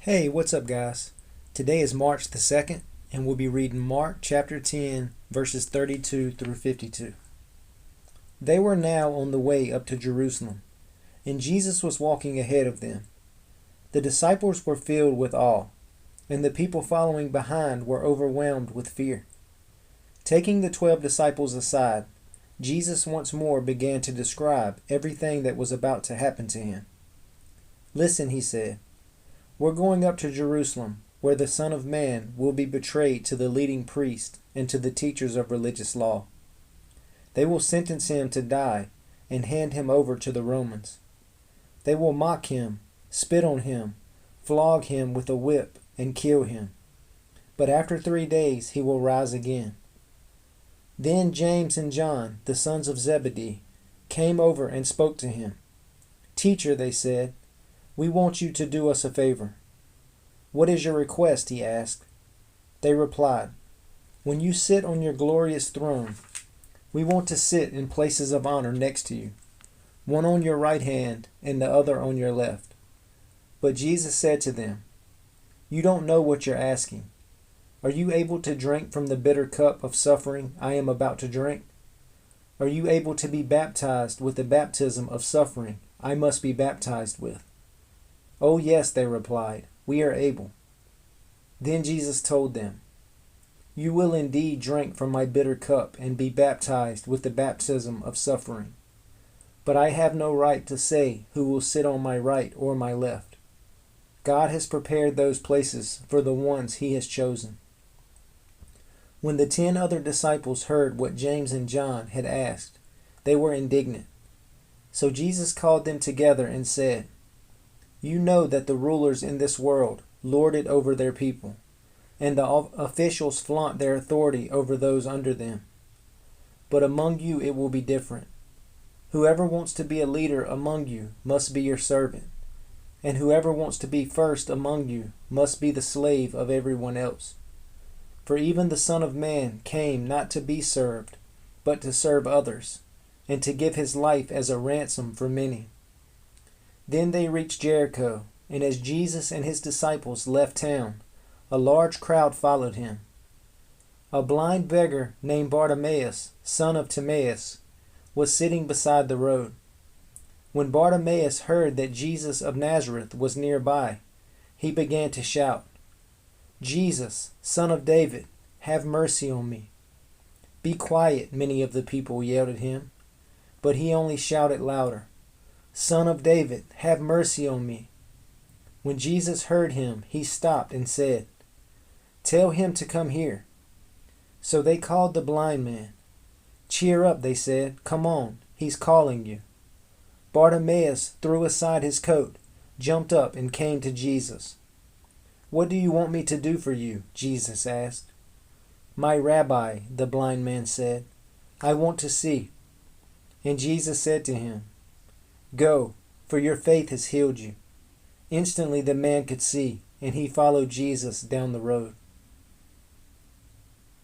Hey, what's up, guys? Today is March the 2nd, and we'll be reading Mark chapter 10, verses 32 through 52. They were now on the way up to Jerusalem, and Jesus was walking ahead of them. The disciples were filled with awe, and the people following behind were overwhelmed with fear. Taking the 12 disciples aside, Jesus once more began to describe everything that was about to happen to him. "Listen," he said. "We're going up to Jerusalem, where the Son of Man will be betrayed to the leading priests and to the teachers of religious law. They will sentence him to die and hand him over to the Romans. They will mock him, spit on him, flog him with a whip, and kill him. But after 3 days he will rise again." Then James and John, the sons of Zebedee, came over and spoke to him. "Teacher," they said, "we want you to do us a favor." "What is your request?" he asked. They replied, "When you sit on your glorious throne, we want to sit in places of honor next to you, one on your right hand and the other on your left." But Jesus said to them, "You don't know what you're asking. Are you able to drink from the bitter cup of suffering I am about to drink? Are you able to be baptized with the baptism of suffering I must be baptized with?" "Oh, yes," they replied, "we are able." Then Jesus told them, "You will indeed drink from my bitter cup and be baptized with the baptism of suffering. But I have no right to say who will sit on my right or my left. God has prepared those places for the ones he has chosen." When the 10 other disciples heard what James and John had asked, they were indignant. So Jesus called them together and said, "You know that the rulers in this world lord it over their people, and the officials flaunt their authority over those under them. But among you it will be different. Whoever wants to be a leader among you must be your servant, and whoever wants to be first among you must be the slave of everyone else. For even the Son of Man came not to be served, but to serve others, and to give his life as a ransom for many." Then they reached Jericho, and as Jesus and his disciples left town, a large crowd followed him. A blind beggar named Bartimaeus, son of Timaeus, was sitting beside the road. When Bartimaeus heard that Jesus of Nazareth was nearby, he began to shout, "Jesus, Son of David, have mercy on me." "Be quiet," many of the people yelled at him, but he only shouted louder, "Son of David, have mercy on me." When Jesus heard him, he stopped and said, "Tell him to come here." So they called the blind man. "Cheer up," they said. "Come on, he's calling you." Bartimaeus threw aside his coat, jumped up, and came to Jesus. "What do you want me to do for you?" Jesus asked. "My Rabbi," the blind man said, "I want to see." And Jesus said to him, "Go, for your faith has healed you." Instantly the man could see, and he followed Jesus down the road.